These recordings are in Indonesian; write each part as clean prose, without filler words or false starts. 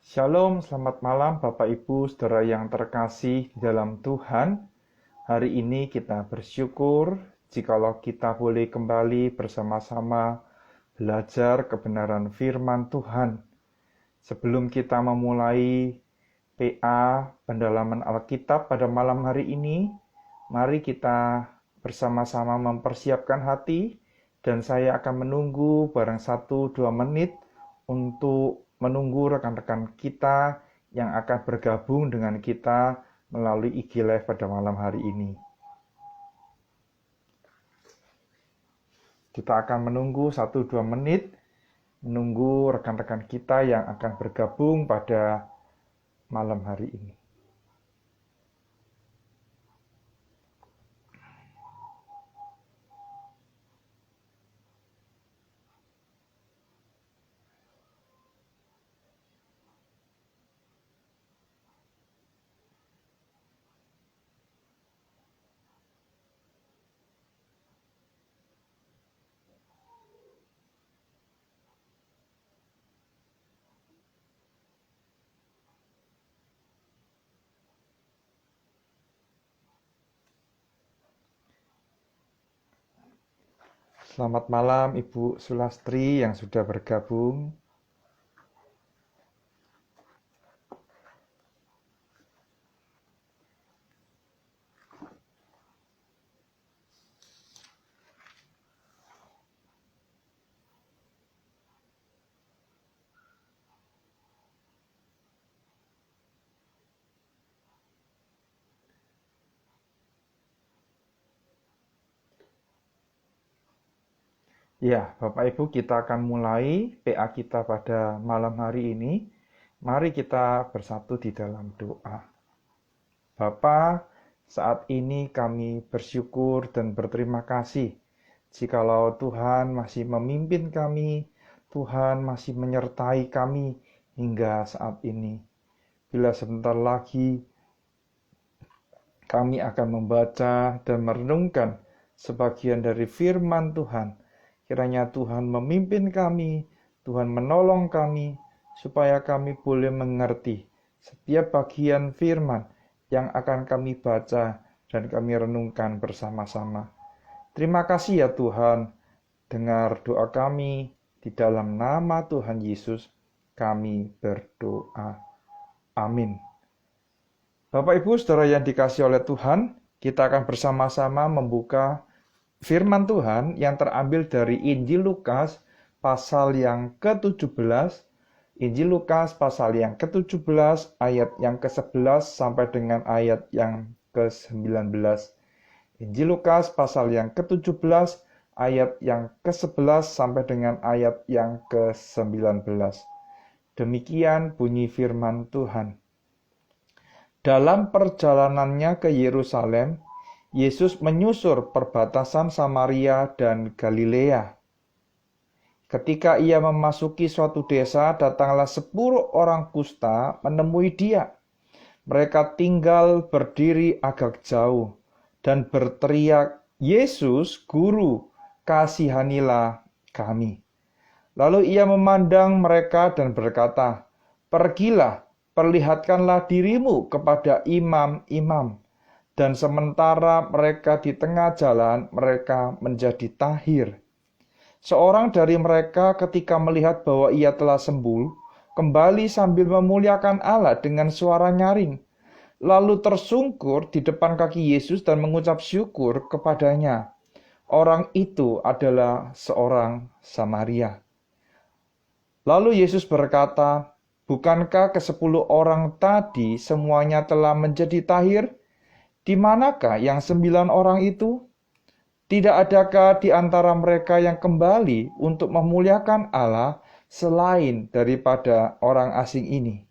Shalom, selamat malam Bapak Ibu, Saudara yang terkasih di dalam Tuhan. Hari ini kita bersyukur jikalau kita boleh kembali bersama-sama belajar kebenaran firman Tuhan. Sebelum kita memulai PA pendalaman Alkitab pada malam hari ini, mari kita bersama-sama mempersiapkan hati dan saya akan menunggu barang 1-2 menit untuk menunggu rekan-rekan kita yang akan bergabung dengan kita melalui IG Live pada malam hari ini. Kita akan menunggu 1-2 menit, menunggu rekan-rekan kita yang akan bergabung pada malam hari ini. Selamat malam Ibu Sulastri yang sudah bergabung. Ya, Bapak Ibu, kita akan mulai PA kita pada malam hari ini. Mari kita bersatu di dalam doa. Bapa, saat ini kami bersyukur dan berterima kasih jikalau Tuhan masih memimpin kami, Tuhan masih menyertai kami hingga saat ini. Bila sebentar lagi kami akan membaca dan merenungkan sebagian dari firman Tuhan, kiranya Tuhan memimpin kami, Tuhan menolong kami, supaya kami boleh mengerti setiap bagian firman yang akan kami baca dan kami renungkan bersama-sama. Terima kasih ya Tuhan, dengar doa kami, di dalam nama Tuhan Yesus kami berdoa. Amin. Bapak Ibu Saudara yang dikasihi oleh Tuhan, kita akan bersama-sama membuka firman Tuhan yang terambil dari Injil Lukas pasal yang ke-17, Injil Lukas pasal yang ke-17 ayat yang ke-11 sampai dengan ayat yang ke-19. Injil Lukas pasal yang ke-17 ayat yang ke-11 sampai dengan ayat yang ke-19. Demikian bunyi firman Tuhan. Dalam perjalanannya ke Yerusalem, Yesus menyusur perbatasan Samaria dan Galilea. Ketika ia memasuki suatu desa, datanglah 10 orang kusta menemui dia. Mereka tinggal berdiri agak jauh dan berteriak, "Yesus, Guru, kasihanilah kami." Lalu ia memandang mereka dan berkata, "Pergilah, perlihatkanlah dirimu kepada imam-imam." Dan sementara mereka di tengah jalan, mereka menjadi tahir. Seorang dari mereka ketika melihat bahwa ia telah sembuh, kembali sambil memuliakan Allah dengan suara nyaring. Lalu tersungkur di depan kaki Yesus dan mengucap syukur kepadanya. Orang itu adalah seorang Samaria. Lalu Yesus berkata, "Bukankah ke-10 orang tadi semuanya telah menjadi tahir? Di manakah yang 9 orang itu? Tidak adakah di antara mereka yang kembali untuk memuliakan Allah selain daripada orang asing ini?"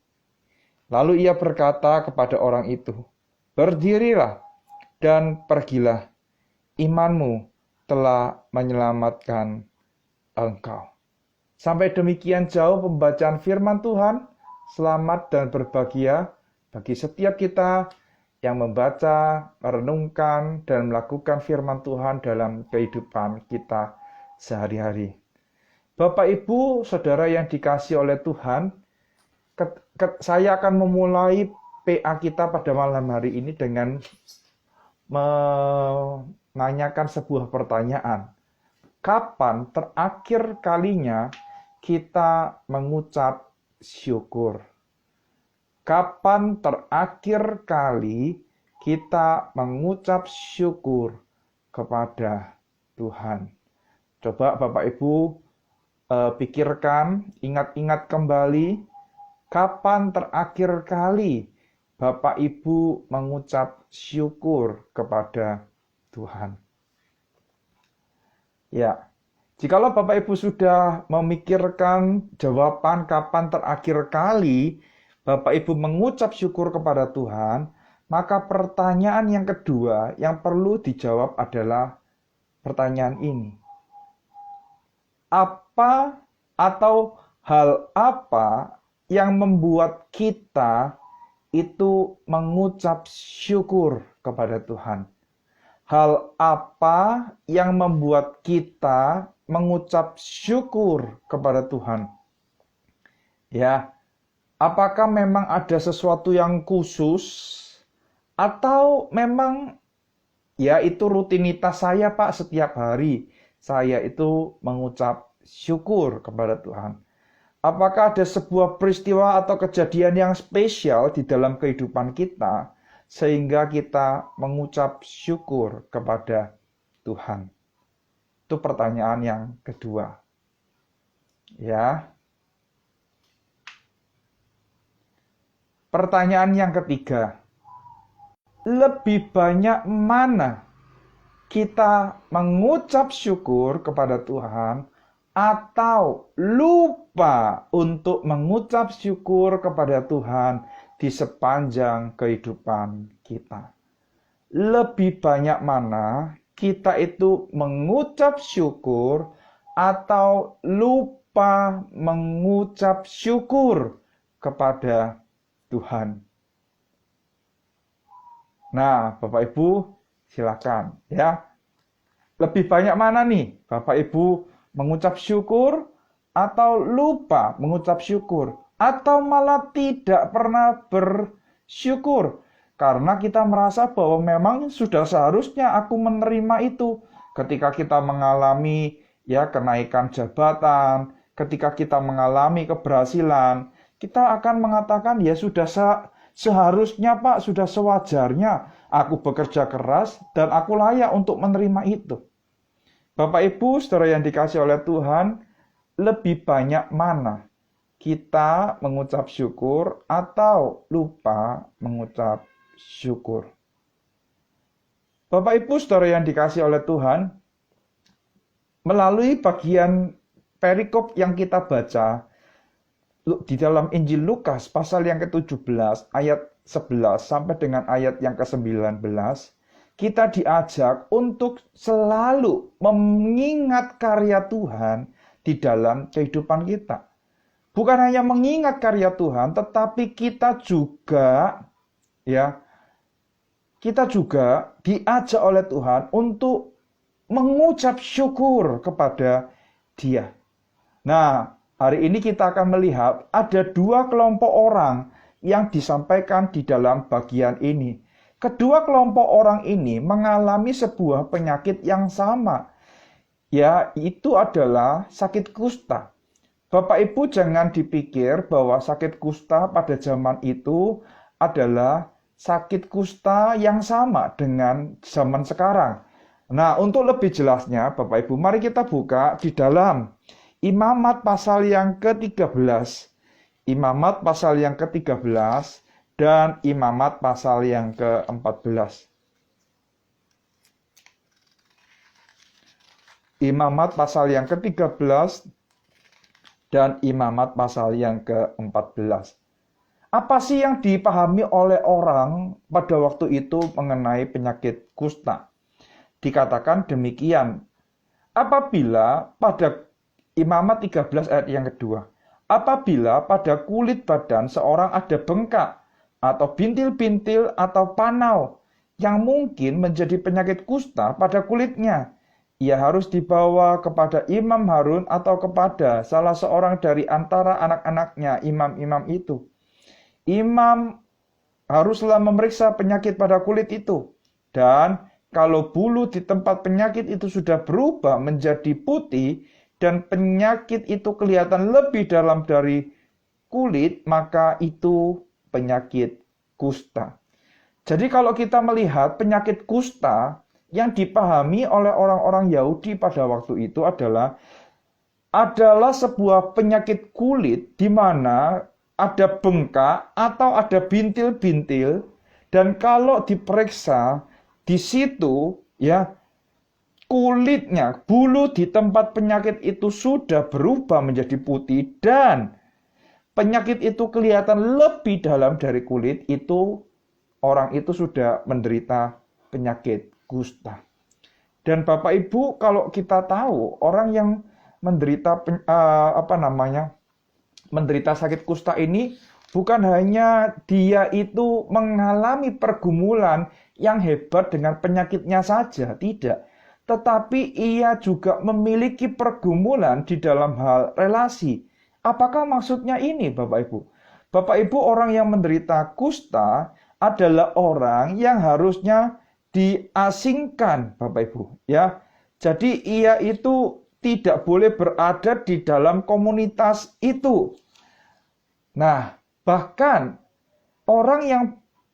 Lalu ia berkata kepada orang itu, "Berdirilah dan pergilah, imanmu telah menyelamatkan engkau." Sampai demikian jauh pembacaan firman Tuhan. Selamat dan berbahagia bagi setiap kita yang membaca, merenungkan, dan melakukan firman Tuhan dalam kehidupan kita sehari-hari. Bapak, Ibu, Saudara yang dikasihi oleh Tuhan, Saya akan memulai PA kita pada malam hari ini dengan menanyakan sebuah pertanyaan. Kapan terakhir kalinya kita mengucap syukur? Kapan terakhir kali kita mengucap syukur kepada Tuhan? Coba Bapak Ibu pikirkan, ingat-ingat kembali, kapan terakhir kali Bapak Ibu mengucap syukur kepada Tuhan? Ya, jikalau Bapak Ibu sudah memikirkan jawaban kapan terakhir kali Bapak Ibu mengucap syukur kepada Tuhan, maka pertanyaan yang kedua yang perlu dijawab adalah pertanyaan ini. Apa atau hal apa yang membuat kita itu mengucap syukur kepada Tuhan? Hal apa yang membuat kita mengucap syukur kepada Tuhan? Ya, apakah memang ada sesuatu yang khusus atau memang ya itu rutinitas saya Pak, setiap hari saya itu mengucap syukur kepada Tuhan? Apakah ada sebuah peristiwa atau kejadian yang spesial di dalam kehidupan kita sehingga kita mengucap syukur kepada Tuhan? Itu pertanyaan yang kedua. Ya. Pertanyaan yang ketiga. Lebih banyak mana kita mengucap syukur kepada Tuhan atau lupa untuk mengucap syukur kepada Tuhan di sepanjang kehidupan kita? Lebih banyak mana kita itu mengucap syukur atau lupa mengucap syukur kepada Tuhan? Nah, Bapak Ibu, silakan ya. Lebih banyak mana nih Bapak Ibu mengucap syukur atau lupa mengucap syukur atau malah tidak pernah bersyukur karena kita merasa bahwa memang sudah seharusnya aku menerima itu ketika kita mengalami ya kenaikan jabatan, ketika kita mengalami keberhasilan, kita akan mengatakan ya sudah seharusnya Pak, sudah sewajarnya aku bekerja keras dan aku layak untuk menerima itu. Bapak Ibu, saudara yang dikasih oleh Tuhan, lebih banyak mana kita mengucap syukur atau lupa mengucap syukur? Bapak Ibu, saudara yang dikasih oleh Tuhan, melalui bagian perikop yang kita baca di dalam Injil Lukas pasal yang ke-17 ayat 11 sampai dengan ayat yang ke-19, kita diajak untuk selalu mengingat karya Tuhan di dalam kehidupan kita. Bukan hanya mengingat karya Tuhan, tetapi kita juga diajak oleh Tuhan untuk mengucap syukur kepada Dia. Nah, hari ini kita akan melihat ada dua kelompok orang yang disampaikan di dalam bagian ini. Kedua kelompok orang ini mengalami sebuah penyakit yang sama, yaitu adalah sakit kusta. Bapak Ibu jangan dipikir bahwa sakit kusta pada zaman itu adalah sakit kusta yang sama dengan zaman sekarang. Nah, untuk lebih jelasnya Bapak Ibu, mari kita buka di dalam Imamat pasal yang ke-13. Imamat pasal yang ke-13 dan Imamat pasal yang ke-14. Imamat pasal yang ke-13 dan Imamat pasal yang ke-14. Apa sih yang dipahami oleh orang pada waktu itu mengenai penyakit kusta? Dikatakan demikian, apabila pada Imamat 13 ayat yang kedua, apabila pada kulit badan seorang ada bengkak atau bintil-bintil atau panau yang mungkin menjadi penyakit kusta pada kulitnya, ia harus dibawa kepada Imam Harun atau kepada salah seorang dari antara anak-anaknya, imam-imam itu. Imam haruslah memeriksa penyakit pada kulit itu. Dan kalau bulu di tempat penyakit itu sudah berubah menjadi putih dan penyakit itu kelihatan lebih dalam dari kulit, maka itu penyakit kusta. Jadi kalau kita melihat penyakit kusta yang dipahami oleh orang-orang Yahudi pada waktu itu adalah sebuah penyakit kulit di mana ada bengkak atau ada bintil-bintil, dan kalau diperiksa di situ ya kulitnya, bulu di tempat penyakit itu sudah berubah menjadi putih dan penyakit itu kelihatan lebih dalam dari kulit, itu orang itu sudah menderita penyakit kusta. Dan Bapak Ibu, kalau kita tahu orang yang menderita menderita sakit kusta ini bukan hanya dia itu mengalami pergumulan yang hebat dengan penyakitnya saja, tidak. Tetapi ia juga memiliki pergumulan di dalam hal relasi. Apakah maksudnya ini, Bapak Ibu? Bapak Ibu, orang yang menderita kusta adalah orang yang harusnya diasingkan, Bapak Ibu, ya. Jadi ia itu tidak boleh berada di dalam komunitas itu. Nah, bahkan orang yang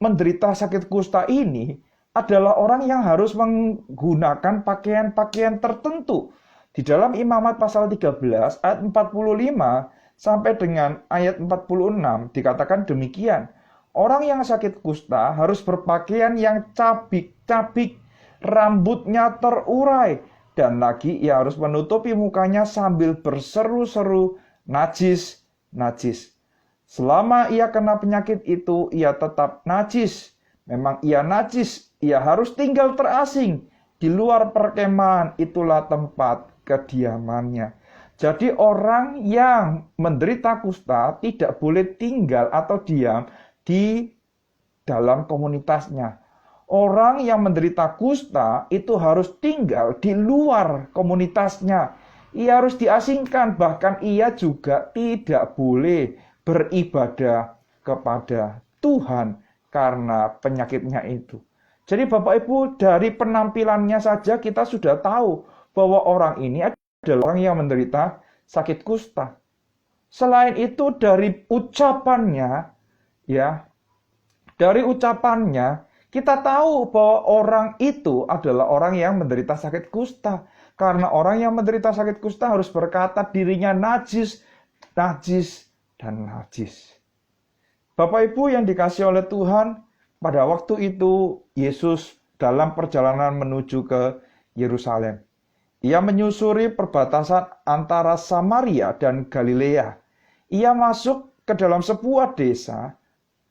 menderita sakit kusta ini adalah orang yang harus menggunakan pakaian-pakaian tertentu. Di dalam Imamat pasal 13 ayat 45 sampai dengan ayat 46 dikatakan demikian. Orang yang sakit kusta harus berpakaian yang cabik-cabik, rambutnya terurai, dan lagi ia harus menutupi mukanya sambil berseru-seru, najis, najis. Selama ia kena penyakit itu, ia tetap najis. Memang ia najis, ia harus tinggal terasing. Di luar perkemahan, itulah tempat kediamannya. Jadi orang yang menderita kusta tidak boleh tinggal atau diam di dalam komunitasnya. Orang yang menderita kusta itu harus tinggal di luar komunitasnya. Ia harus diasingkan, bahkan ia juga tidak boleh beribadah kepada Tuhan karena penyakitnya itu. Jadi Bapak Ibu, dari penampilannya saja kita sudah tahu bahwa orang ini adalah orang yang menderita sakit kusta. Selain itu dari ucapannya, ya, dari ucapannya kita tahu bahwa orang itu adalah orang yang menderita sakit kusta. Karena orang yang menderita sakit kusta harus berkata dirinya najis, najis, dan najis. Bapak Ibu yang dikasihi oleh Tuhan, pada waktu itu Yesus dalam perjalanan menuju ke Yerusalem. Ia menyusuri perbatasan antara Samaria dan Galilea. Ia masuk ke dalam sebuah desa.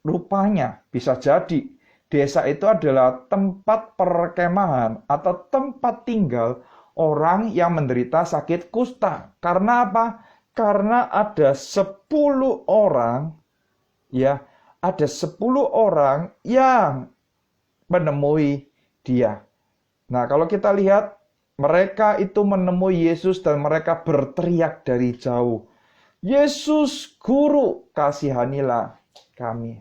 Rupanya bisa jadi desa itu adalah tempat perkemahan atau tempat tinggal orang yang menderita sakit kusta. Karena apa? Karena ada 10 orang, ya, ada 10 orang yang menemui dia. Nah, kalau kita lihat, mereka itu menemui Yesus dan mereka berteriak dari jauh, "Yesus, Guru, kasihanilah kami."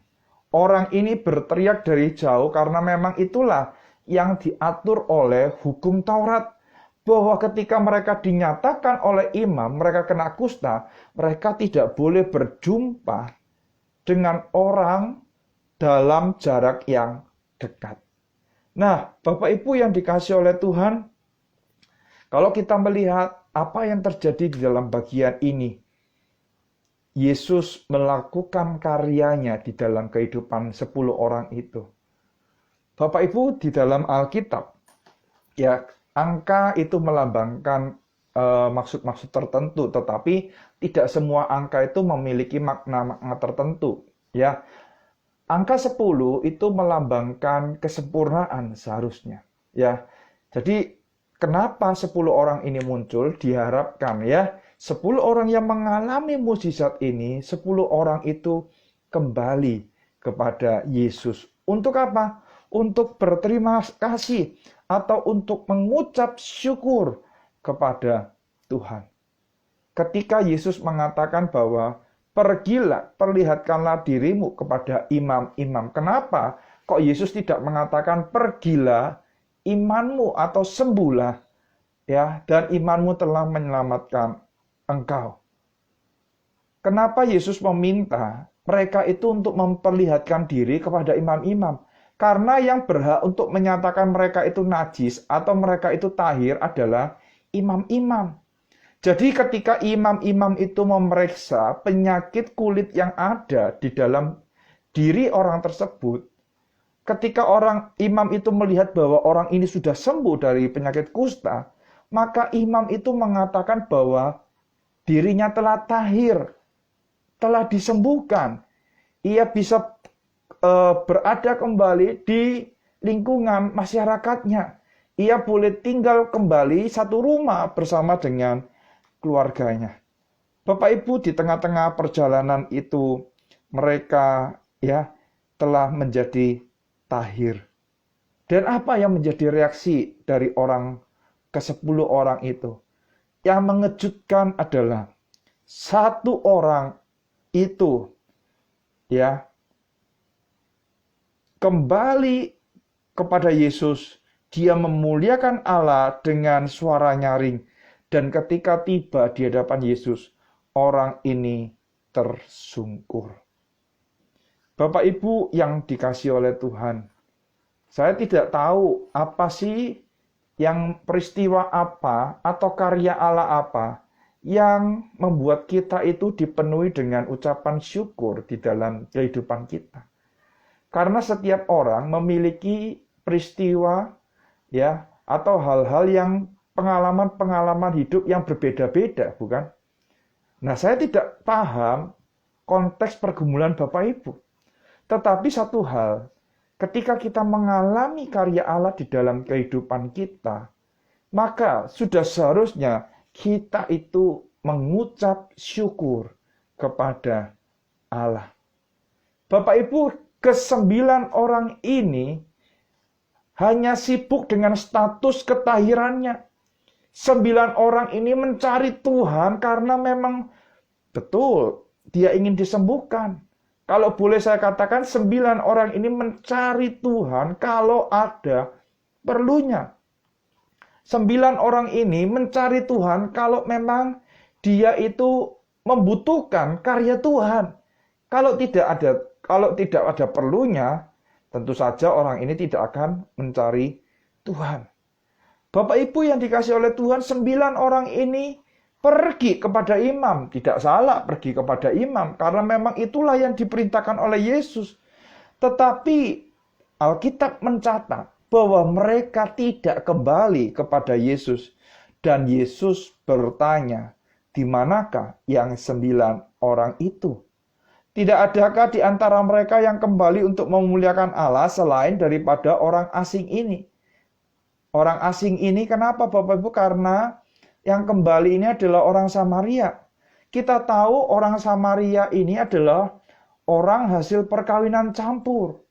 Orang ini berteriak dari jauh karena memang itulah yang diatur oleh hukum Taurat. Bahwa ketika mereka dinyatakan oleh imam, mereka kena kusta, mereka tidak boleh berjumpa dengan orang dalam jarak yang dekat. Nah, Bapak Ibu yang dikasihi oleh Tuhan, kalau kita melihat apa yang terjadi di dalam bagian ini, Yesus melakukan karyanya di dalam kehidupan 10 orang itu. Bapak Ibu, di dalam Alkitab, ya, angka itu melambangkan maksud-maksud tertentu, tetapi tidak semua angka itu memiliki makna-makna tertentu. Ya, angka 10 itu melambangkan kesempurnaan seharusnya. Ya, jadi kenapa 10 orang ini muncul? Diharapkan ya, 10 orang yang mengalami mukjizat ini, 10 orang itu kembali kepada Yesus. Untuk apa? Untuk berterima kasih atau untuk mengucap syukur kepada Tuhan. Ketika Yesus mengatakan bahwa pergilah, perlihatkanlah dirimu kepada imam-imam. Kenapa kok Yesus tidak mengatakan pergilah imanmu atau sembuhlah ya, dan imanmu telah menyelamatkan engkau? Kenapa Yesus meminta mereka itu untuk memperlihatkan diri kepada imam-imam? Karena yang berhak untuk menyatakan mereka itu najis atau mereka itu tahir adalah imam-imam. Jadi ketika imam-imam itu memeriksa penyakit kulit yang ada di dalam diri orang tersebut, ketika orang imam itu melihat bahwa orang ini sudah sembuh dari penyakit kusta, maka imam itu mengatakan bahwa dirinya telah tahir, telah disembuhkan. Ia bisa berada kembali di lingkungan masyarakatnya. Ia boleh tinggal kembali satu rumah bersama dengan keluarganya. Bapak Ibu, di tengah-tengah perjalanan itu mereka ya telah menjadi tahir. Dan apa yang menjadi reaksi dari orang ke-10 orang itu? Yang mengejutkan adalah satu orang itu ya kembali kepada Yesus. Dia memuliakan Allah dengan suara nyaring. Dan ketika tiba di hadapan Yesus, orang ini tersungkur. Bapak Ibu yang dikasihi oleh Tuhan, saya tidak tahu apa sih yang peristiwa apa atau karya Allah apa yang membuat kita itu dipenuhi dengan ucapan syukur di dalam kehidupan kita. Karena setiap orang memiliki peristiwa ya atau hal-hal yang pengalaman-pengalaman hidup yang berbeda-beda, bukan? Nah, saya tidak paham konteks pergumulan Bapak Ibu. Tetapi satu hal, ketika kita mengalami karya Allah di dalam kehidupan kita, maka sudah seharusnya kita itu mengucap syukur kepada Allah. Bapak Ibu, ke-9 orang ini hanya sibuk dengan status ketahirannya. 9 orang ini mencari Tuhan karena memang betul dia ingin disembuhkan. Kalau boleh saya katakan 9 orang ini mencari Tuhan kalau ada perlunya. 9 orang ini mencari Tuhan kalau memang dia itu membutuhkan karya Tuhan. Kalau tidak ada perlunya, tentu saja orang ini tidak akan mencari Tuhan. Bapak Ibu yang dikasih oleh Tuhan, 9 orang ini pergi kepada imam. Tidak salah pergi kepada imam, karena memang itulah yang diperintahkan oleh Yesus. Tetapi Alkitab mencatat bahwa mereka tidak kembali kepada Yesus. Dan Yesus bertanya, di manakah yang 9 orang itu? Tidak adakah di antara mereka yang kembali untuk memuliakan Allah selain daripada orang asing ini? Orang asing ini kenapa Bapak Ibu? Karena yang kembali ini adalah orang Samaria. Kita tahu orang Samaria ini adalah orang hasil perkawinan campur.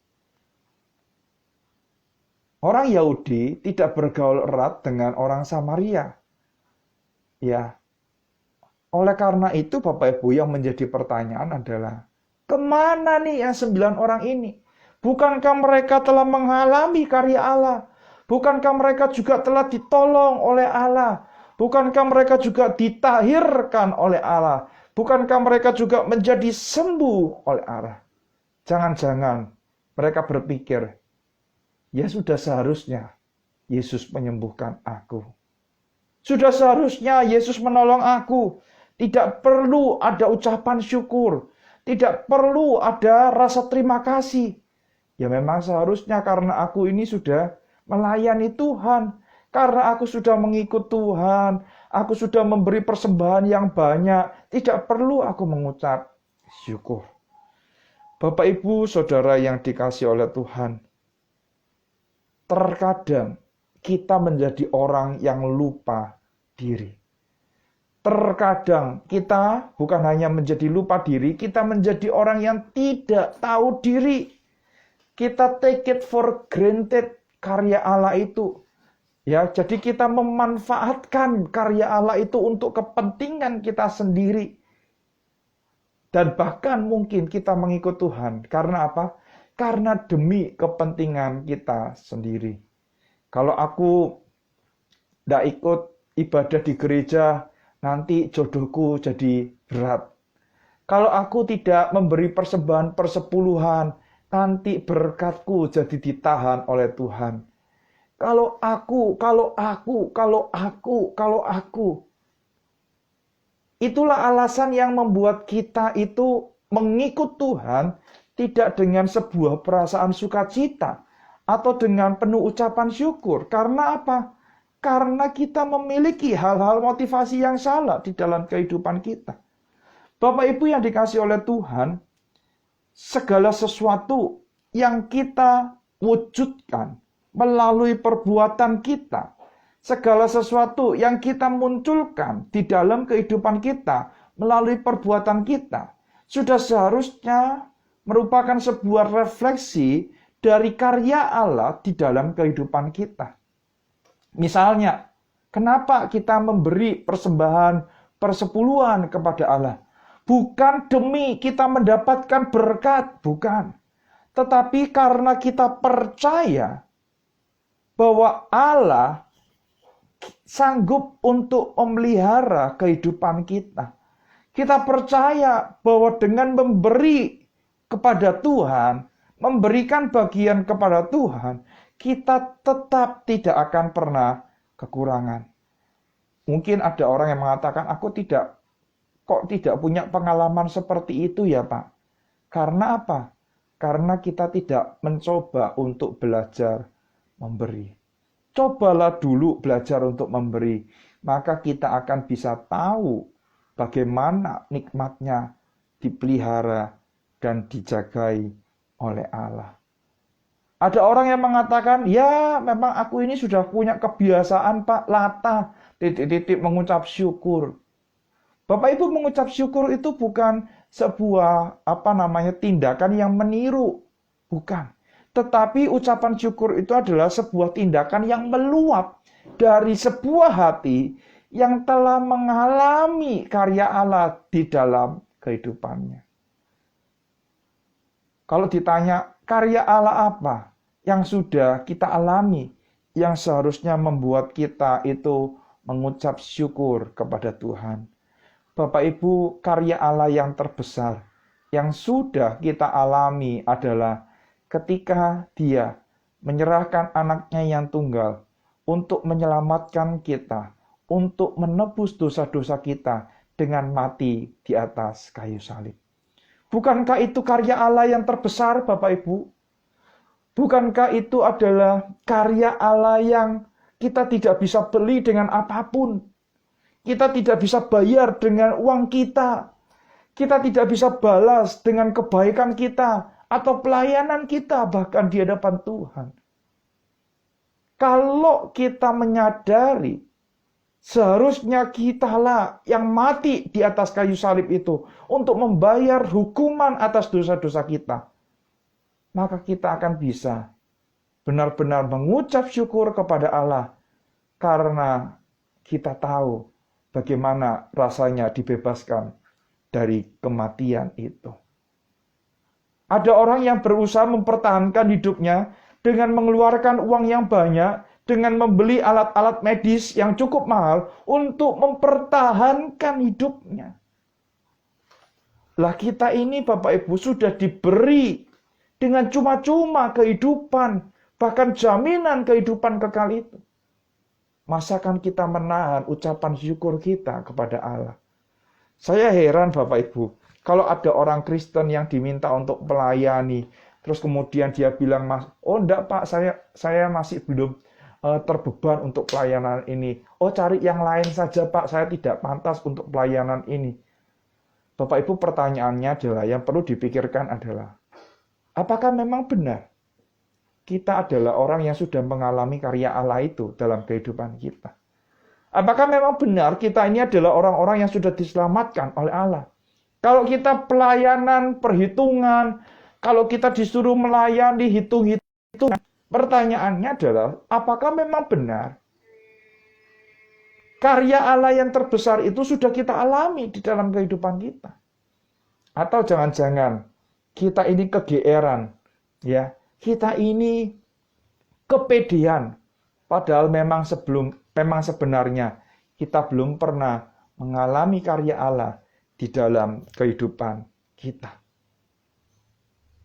Orang Yahudi tidak bergaul erat dengan orang Samaria. Ya. Oleh karena itu Bapak Ibu, yang menjadi pertanyaan adalah, kemana nih yang 9 orang ini? Bukankah mereka telah mengalami karya Allah? Bukankah mereka juga telah ditolong oleh Allah? Bukankah mereka juga ditahirkan oleh Allah? Bukankah mereka juga menjadi sembuh oleh Allah? Jangan-jangan mereka berpikir, ya sudah seharusnya Yesus menyembuhkan aku. Sudah seharusnya Yesus menolong aku. Tidak perlu ada ucapan syukur. Tidak perlu ada rasa terima kasih. Ya memang seharusnya karena aku ini sudah melayani Tuhan. Karena aku sudah mengikut Tuhan. Aku sudah memberi persembahan yang banyak. Tidak perlu aku mengucap syukur. Bapak Ibu Saudara yang dikasihi oleh Tuhan. Terkadang kita menjadi orang yang lupa diri. Terkadang kita bukan hanya menjadi lupa diri, kita menjadi orang yang tidak tahu diri. Kita take it for granted karya Allah itu. Ya, jadi kita memanfaatkan karya Allah itu untuk kepentingan kita sendiri. Dan bahkan mungkin kita mengikut Tuhan. Karena apa? Karena demi kepentingan kita sendiri. Kalau aku tidak ikut ibadah di gereja, nanti jodohku jadi berat. Kalau aku tidak memberi persembahan persepuluhan, nanti berkatku jadi ditahan oleh Tuhan. Kalau aku. Itulah alasan yang membuat kita itu mengikut Tuhan tidak dengan sebuah perasaan sukacita atau dengan penuh ucapan syukur. Karena apa? Karena kita memiliki hal-hal motivasi yang salah di dalam kehidupan kita. Bapak Ibu yang dikasihi oleh Tuhan, segala sesuatu yang kita wujudkan melalui perbuatan kita, segala sesuatu yang kita munculkan di dalam kehidupan kita melalui perbuatan kita, sudah seharusnya merupakan sebuah refleksi dari karya Allah di dalam kehidupan kita. Misalnya, kenapa kita memberi persembahan persepuluhan kepada Allah? Bukan demi kita mendapatkan berkat, bukan. Tetapi karena kita percaya bahwa Allah sanggup untuk memelihara kehidupan kita. Kita percaya bahwa dengan memberi kepada Tuhan, memberikan bagian kepada Tuhan, kita tetap tidak akan pernah kekurangan. Mungkin ada orang yang mengatakan, aku tidak punya pengalaman seperti itu ya Pak. Karena apa? Karena kita tidak mencoba untuk belajar memberi. Cobalah dulu belajar untuk memberi, maka kita akan bisa tahu bagaimana nikmatnya dipelihara dan dijagai oleh Allah. Ada orang yang mengatakan, ya memang aku ini sudah punya kebiasaan Pak, latah, mengucap syukur. Bapak Ibu, mengucap syukur itu bukan sebuah tindakan yang meniru, bukan. Tetapi ucapan syukur itu adalah sebuah tindakan yang meluap dari sebuah hati yang telah mengalami karya Allah di dalam kehidupannya. Kalau ditanya karya Allah apa yang sudah kita alami, yang seharusnya membuat kita itu mengucap syukur kepada Tuhan. Bapak Ibu, karya Allah yang terbesar yang sudah kita alami adalah ketika Dia menyerahkan anaknya yang tunggal untuk menyelamatkan kita, untuk menebus dosa-dosa kita dengan mati di atas kayu salib. Bukankah itu karya Allah yang terbesar, Bapak Ibu? Bukankah itu adalah karya Allah yang kita tidak bisa beli dengan apapun? Kita tidak bisa bayar dengan uang kita. Kita tidak bisa balas dengan kebaikan kita atau pelayanan kita bahkan di hadapan Tuhan. Kalau kita menyadari seharusnya kitalah yang mati di atas kayu salib itu untuk membayar hukuman atas dosa-dosa kita, maka kita akan bisa benar-benar mengucap syukur kepada Allah karena kita tahu bagaimana rasanya dibebaskan dari kematian itu. Ada orang yang berusaha mempertahankan hidupnya dengan mengeluarkan uang yang banyak, dengan membeli alat-alat medis yang cukup mahal untuk mempertahankan hidupnya. Lah kita ini Bapak Ibu sudah diberi dengan cuma-cuma kehidupan, bahkan jaminan kehidupan kekal itu. Masakan kita menahan ucapan syukur kita kepada Allah? Saya heran Bapak Ibu, kalau ada orang Kristen yang diminta untuk melayani, terus kemudian dia bilang, oh enggak Pak, saya masih belum terbeban untuk pelayanan ini. Oh cari yang lain saja Pak, saya tidak pantas untuk pelayanan ini. Bapak Ibu, pertanyaannya adalah, yang perlu dipikirkan adalah, apakah memang benar kita adalah orang yang sudah mengalami karya Allah itu dalam kehidupan kita? Apakah memang benar kita ini adalah orang-orang yang sudah diselamatkan oleh Allah? Kalau kita pelayanan, perhitungan, kalau kita disuruh melayani, hitung-hitungan, pertanyaannya adalah, apakah memang benar Karya Allah yang terbesar itu sudah kita alami di dalam kehidupan kita. Atau jangan-jangan kita ini kegeeran, ya. Kita ini kepedean, padahal memang sebenarnya kita belum pernah mengalami karya Allah di dalam kehidupan kita.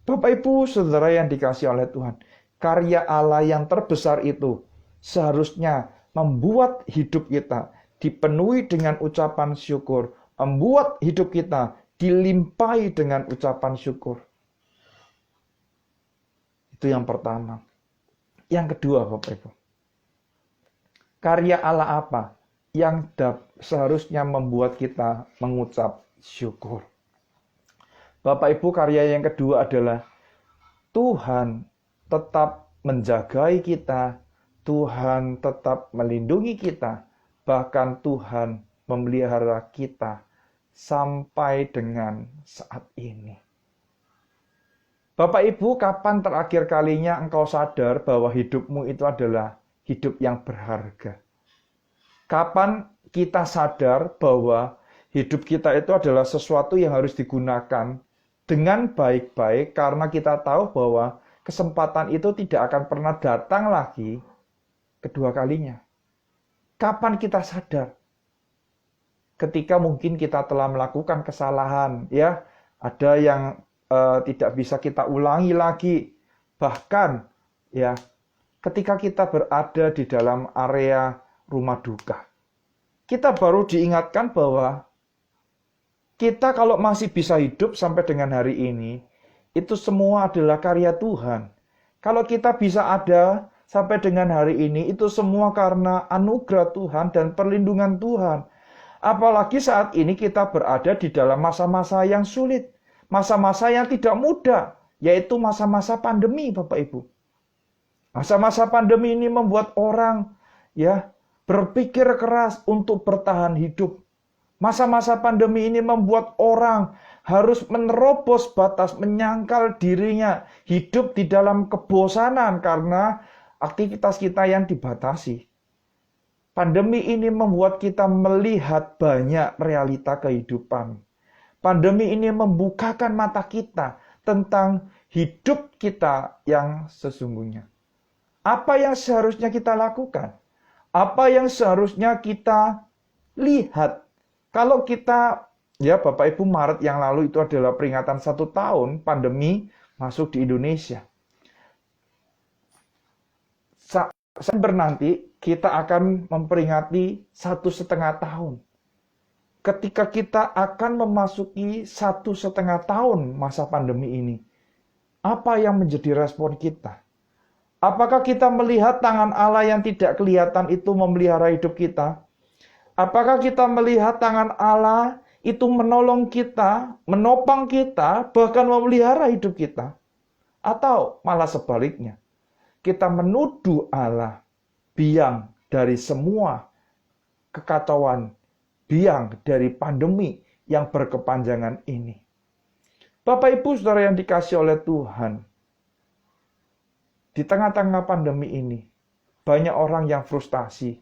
Bapak Ibu Saudara yang dikasihi oleh Tuhan, karya Allah yang terbesar itu seharusnya membuat hidup kita dipenuhi dengan ucapan syukur, membuat hidup kita dilimpahi dengan ucapan syukur. Itu yang pertama. Yang kedua, Bapak Ibu, karya Allah apa yang seharusnya membuat kita mengucap syukur? Bapak Ibu, karya yang kedua adalah Tuhan tetap menjagai kita, Tuhan tetap melindungi kita, bahkan Tuhan memelihara kita sampai dengan saat ini. Bapak Ibu, kapan terakhir kalinya engkau sadar bahwa hidupmu itu adalah hidup yang berharga? Kapan kita sadar bahwa hidup kita itu adalah sesuatu yang harus digunakan dengan baik-baik karena kita tahu bahwa kesempatan itu tidak akan pernah datang lagi kedua kalinya? Kapan kita sadar? Ketika mungkin kita telah melakukan kesalahan, ya, ada yang tidak bisa kita ulangi lagi. Bahkan, ya, ketika kita berada di dalam area rumah duka, kita baru diingatkan bahwa kita kalau masih bisa hidup sampai dengan hari ini, itu semua adalah karya Tuhan. Kalau kita bisa ada sampai dengan hari ini, itu semua karena anugerah Tuhan dan perlindungan Tuhan. Apalagi saat ini kita berada di dalam masa-masa yang sulit. Masa-masa yang tidak mudah, yaitu masa-masa pandemi, Bapak Ibu. Masa-masa pandemi ini membuat orang, ya, berpikir keras untuk bertahan hidup. Masa-masa pandemi ini membuat orang harus menerobos batas, menyangkal dirinya, hidup di dalam kebosanan karena aktivitas kita yang dibatasi. Pandemi ini membuat kita melihat banyak realita kehidupan. Pandemi ini membukakan mata kita tentang hidup kita yang sesungguhnya. Apa yang seharusnya kita lakukan? Apa yang seharusnya kita lihat? Kalau kita, ya Bapak Ibu, Maret yang lalu itu adalah peringatan 1 tahun pandemi masuk di Indonesia. September nanti kita akan memperingati 1,5 tahun. Ketika kita akan memasuki 1,5 tahun masa pandemi ini, apa yang menjadi respon kita? Apakah kita melihat tangan Allah yang tidak kelihatan itu memelihara hidup kita? Apakah kita melihat tangan Allah itu menolong kita, menopang kita, bahkan memelihara hidup kita? Atau malah sebaliknya, kita menuduh Allah biang dari semua kekacauan, biang dari pandemi yang berkepanjangan ini. Bapak Ibu Saudara yang dikasihi oleh Tuhan, di tengah-tengah pandemi ini, banyak orang yang frustasi,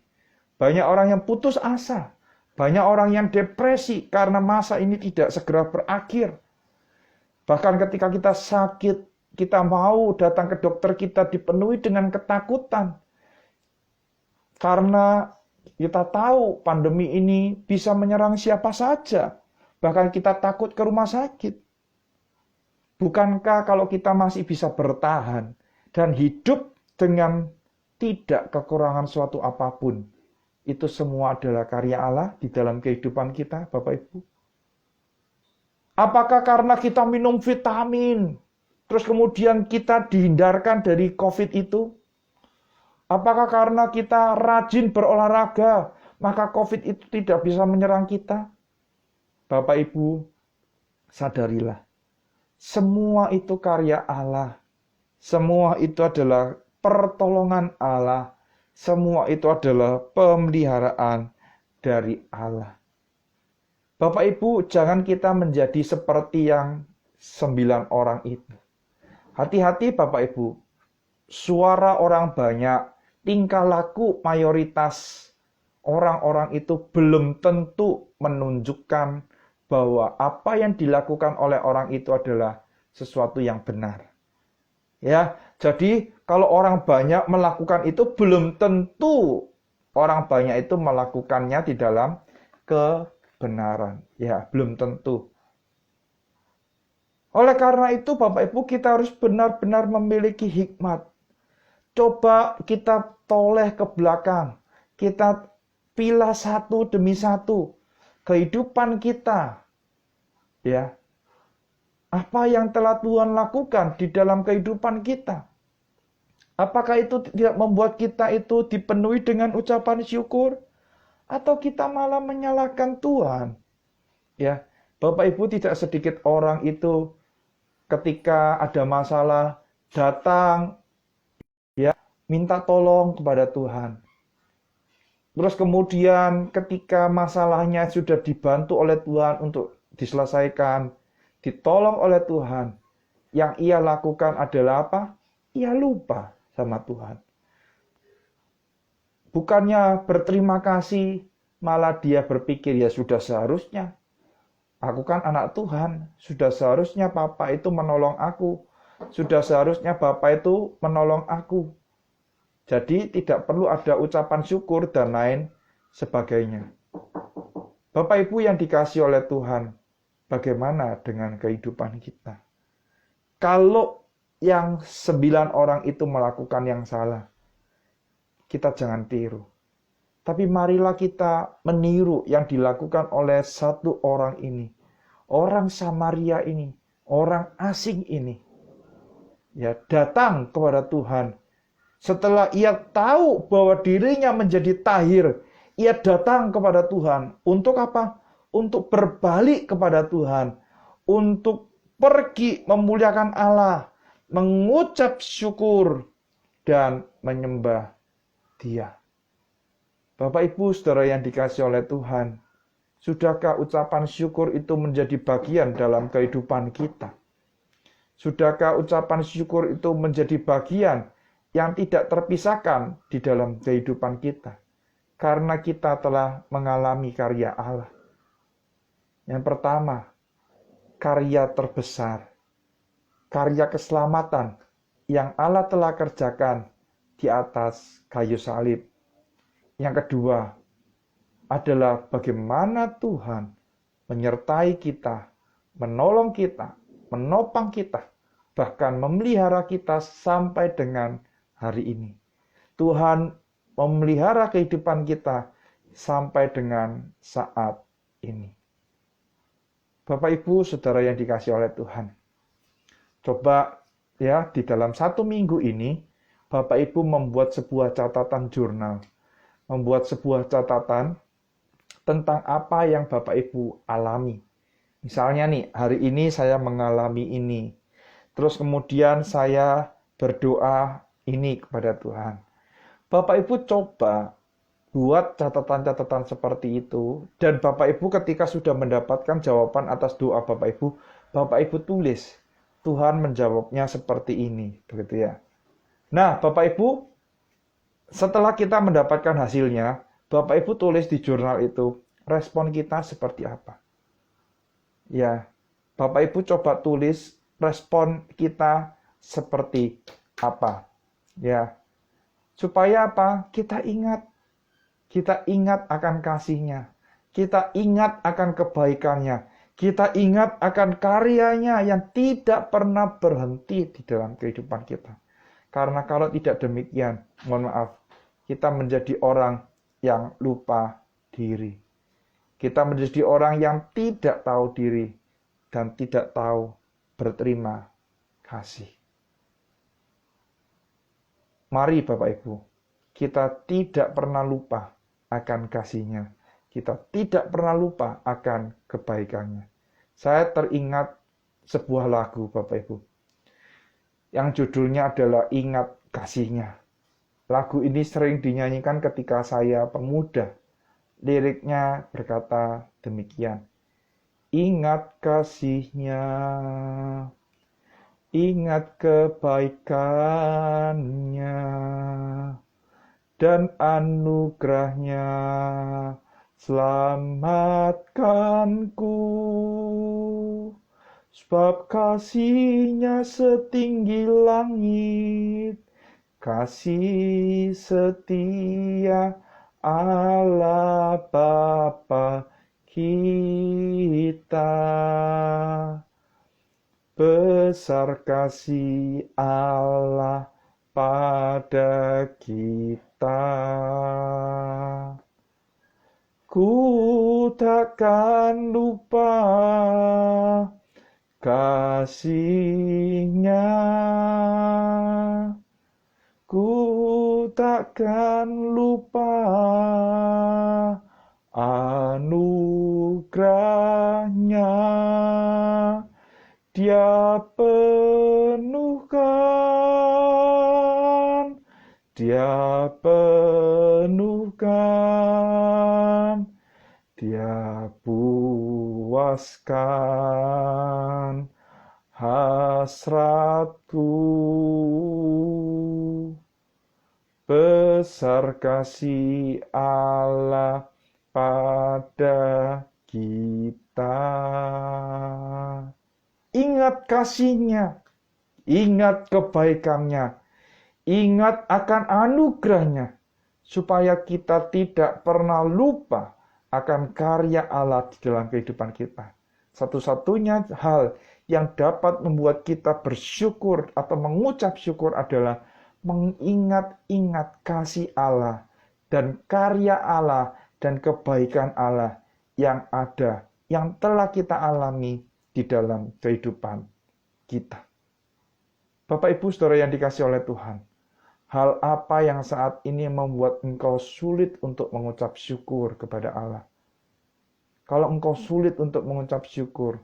banyak orang yang putus asa, banyak orang yang depresi karena masa ini tidak segera berakhir. Bahkan ketika kita sakit, kita mau datang ke dokter, kita dipenuhi dengan ketakutan. Karena kita tahu pandemi ini bisa menyerang siapa saja. Bahkan kita takut ke rumah sakit. Bukankah kalau kita masih bisa bertahan dan hidup dengan tidak kekurangan suatu apapun, itu semua adalah karya Allah di dalam kehidupan kita, Bapak Ibu? Apakah karena kita minum vitamin, terus kemudian kita dihindarkan dari COVID itu? Apakah karena kita rajin berolahraga, maka COVID itu tidak bisa menyerang kita? Bapak Ibu, sadarilah. Semua itu karya Allah. Semua itu adalah pertolongan Allah. Semua itu adalah pemeliharaan dari Allah. Bapak Ibu, jangan kita menjadi seperti yang 9 orang itu. Hati-hati Bapak Ibu, suara orang banyak, tingkah laku mayoritas orang-orang itu belum tentu menunjukkan bahwa apa yang dilakukan oleh orang itu adalah sesuatu yang benar. Ya, jadi kalau orang banyak melakukan itu belum tentu orang banyak itu melakukannya di dalam kebenaran. Ya, belum tentu. Oleh karena itu Bapak Ibu, kita harus benar-benar memiliki hikmat. Coba kita toleh ke belakang. Kita pilah satu demi satu kehidupan kita. Ya. Apa yang telah Tuhan lakukan di dalam kehidupan kita? Apakah itu tidak membuat kita itu dipenuhi dengan ucapan syukur? Atau kita malah menyalahkan Tuhan? Ya, Bapak Ibu, tidak sedikit orang itu ketika ada masalah datang ya minta tolong kepada Tuhan. Terus kemudian ketika masalahnya sudah dibantu oleh Tuhan untuk diselesaikan, ditolong oleh Tuhan, yang ia lakukan adalah apa? Ia lupa sama Tuhan. Bukannya berterima kasih, malah dia berpikir ya sudah seharusnya. Aku kan anak Tuhan, sudah seharusnya Papa itu menolong aku. Sudah seharusnya Bapak itu menolong aku. Jadi tidak perlu ada ucapan syukur dan lain sebagainya. Bapak Ibu yang dikasihi oleh Tuhan, bagaimana dengan kehidupan kita? Kalau yang 9 orang itu melakukan yang salah, kita jangan tiru. Tapi marilah kita meniru yang dilakukan oleh satu orang ini. Orang Samaria ini. Orang asing ini. Ya, datang kepada Tuhan. Setelah ia tahu bahwa dirinya menjadi tahir. Ia datang kepada Tuhan. Untuk apa? Untuk berbalik kepada Tuhan. Untuk pergi memuliakan Allah. Mengucap syukur. Dan menyembah Dia. Bapak Ibu Saudara yang dikasihi oleh Tuhan, sudahkah ucapan syukur itu menjadi bagian dalam kehidupan kita? Sudahkah ucapan syukur itu menjadi bagian yang tidak terpisahkan di dalam kehidupan kita? Karena kita telah mengalami karya Allah. Yang pertama, karya terbesar, karya keselamatan yang Allah telah kerjakan di atas kayu salib. Yang kedua adalah bagaimana Tuhan menyertai kita, menolong kita, menopang kita, bahkan memelihara kita sampai dengan hari ini. Tuhan memelihara kehidupan kita sampai dengan saat ini. Bapak Ibu Saudara yang dikasihi oleh Tuhan, coba ya di dalam 1 minggu ini Bapak Ibu membuat sebuah catatan jurnal. Membuat sebuah catatan tentang apa yang Bapak Ibu alami. Misalnya nih, hari ini saya mengalami ini. Terus kemudian saya berdoa ini kepada Tuhan. Bapak Ibu coba buat catatan-catatan seperti itu. Dan Bapak Ibu ketika sudah mendapatkan jawaban atas doa Bapak Ibu tulis. Tuhan menjawabnya seperti ini. Begitu ya. Nah, Bapak Ibu, setelah kita mendapatkan hasilnya, Bapak Ibu tulis di jurnal itu, respon kita seperti apa. Ya, Bapak Ibu coba tulis respon kita seperti apa. Ya, supaya apa? Kita ingat akan kasih-Nya. Kita ingat akan kebaikannya. Kita ingat akan karyanya yang tidak pernah berhenti di dalam kehidupan kita. Karena kalau tidak demikian, mohon maaf, kita menjadi orang yang lupa diri. Kita menjadi orang yang tidak tahu diri dan tidak tahu berterima kasih. Mari Bapak Ibu, kita tidak pernah lupa akan kasih-Nya. Kita tidak pernah lupa akan kebaikannya. Saya teringat sebuah lagu Bapak Ibu, yang judulnya adalah Ingat Kasih-Nya. Lagu ini sering dinyanyikan ketika saya pemuda. Liriknya berkata demikian. Ingat kasih-Nya, ingat kebaikannya, dan anugerahnya. Selamatkanku, sebab kasih-Nya setinggi langit, kasih setia Allah Bapa kita. Besar kasih Allah pada kita. Ku takkan lupa kasih-Nya. Ku takkan lupa anugerahnya. Dia penuhkan, Dia penuhkan, Dia puaskan hasratku. Besar kasih Allah pada kita. Ingat kasih-Nya, ingat kebaikan-Nya, ingat akan anugerah-Nya, supaya kita tidak pernah lupa akan karya Allah di dalam kehidupan kita. Satu-satunya hal yang dapat membuat kita bersyukur atau mengucap syukur adalah mengingat-ingat kasih Allah dan karya Allah dan kebaikan Allah yang ada, yang telah kita alami di dalam kehidupan kita. Bapak Ibu Saudara yang dikasihi oleh Tuhan, hal apa yang saat ini membuat engkau sulit untuk mengucap syukur kepada Allah? Kalau engkau sulit untuk mengucap syukur,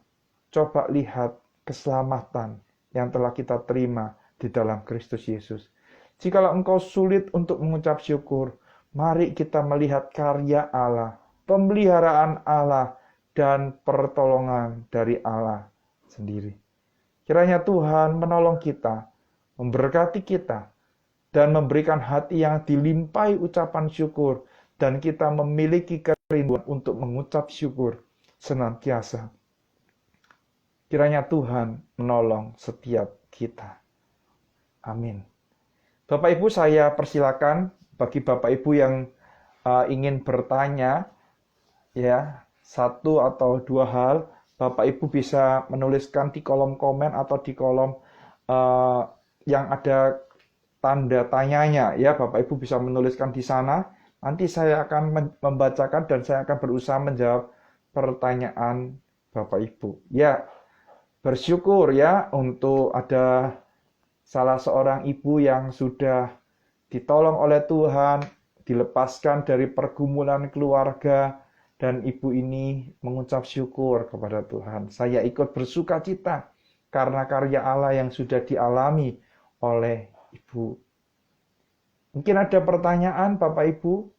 coba lihat keselamatan yang telah kita terima di dalam Kristus Yesus. Jikalau engkau sulit untuk mengucap syukur, mari kita melihat karya Allah, pemeliharaan Allah, dan pertolongan dari Allah sendiri. Kiranya Tuhan menolong kita, memberkati kita, dan memberikan hati yang dilimpahi ucapan syukur, dan kita memiliki kerinduan untuk mengucap syukur senantiasa. Kiranya Tuhan menolong setiap kita. Amin. Bapak Ibu, saya persilakan bagi Bapak Ibu yang ingin bertanya, ya, satu atau dua hal, Bapak Ibu bisa menuliskan di kolom komen atau di kolom yang ada tanda tanyanya, ya. Bapak Ibu bisa menuliskan di sana. Nanti saya akan membacakan dan saya akan berusaha menjawab pertanyaan Bapak Ibu. Ya, bersyukur ya untuk ada salah seorang ibu yang sudah ditolong oleh Tuhan, dilepaskan dari pergumulan keluarga, dan ibu ini mengucap syukur kepada Tuhan. Saya ikut bersuka cita karena karya Allah yang sudah dialami oleh ibu. Mungkin ada pertanyaan Bapak Ibu?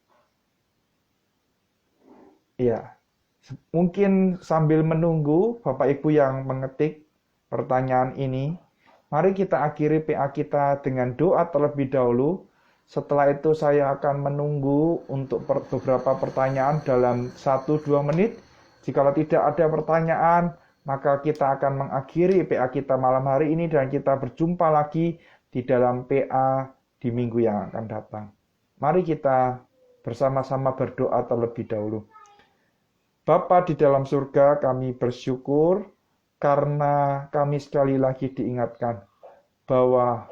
Ya, mungkin sambil menunggu Bapak Ibu yang mengetik pertanyaan ini, mari kita akhiri PA kita dengan doa terlebih dahulu. Setelah itu saya akan menunggu untuk beberapa pertanyaan dalam 1-2 menit. Jikalau tidak ada pertanyaan, maka kita akan mengakhiri PA kita malam hari ini dan kita berjumpa lagi di dalam PA di minggu yang akan datang. Mari kita bersama-sama berdoa terlebih dahulu. Bapa di dalam surga, kami bersyukur karena kami sekali lagi diingatkan bahwa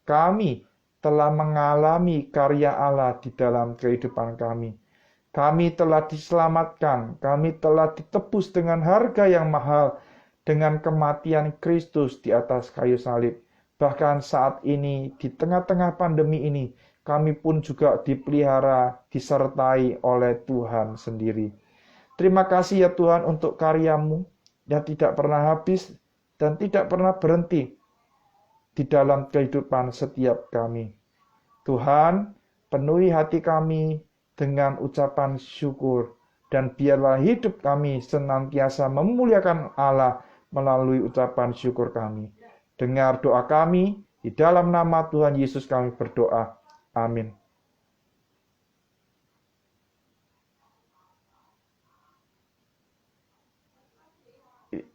kami telah mengalami karya Allah di dalam kehidupan kami. Kami telah diselamatkan, kami telah ditebus dengan harga yang mahal dengan kematian Kristus di atas kayu salib. Bahkan saat ini, di tengah-tengah pandemi ini, kami pun juga dipelihara, disertai oleh Tuhan sendiri. Terima kasih ya Tuhan untuk karya-Mu yang tidak pernah habis dan tidak pernah berhenti di dalam kehidupan setiap kami. Tuhan, penuhi hati kami dengan ucapan syukur, dan biarlah hidup kami senantiasa memuliakan Allah melalui ucapan syukur kami. Dengar doa kami, di dalam nama Tuhan Yesus kami berdoa. Amin.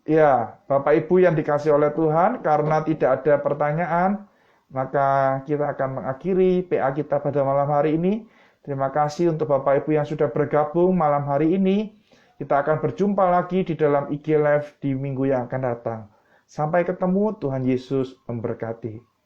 Ya, Bapak Ibu yang dikasih oleh Tuhan, karena tidak ada pertanyaan, maka kita akan mengakhiri PA kita pada malam hari ini. Terima kasih untuk Bapak Ibu yang sudah bergabung malam hari ini. Kita akan berjumpa lagi di dalam IG Live di minggu yang akan datang. Sampai ketemu, Tuhan Yesus memberkati.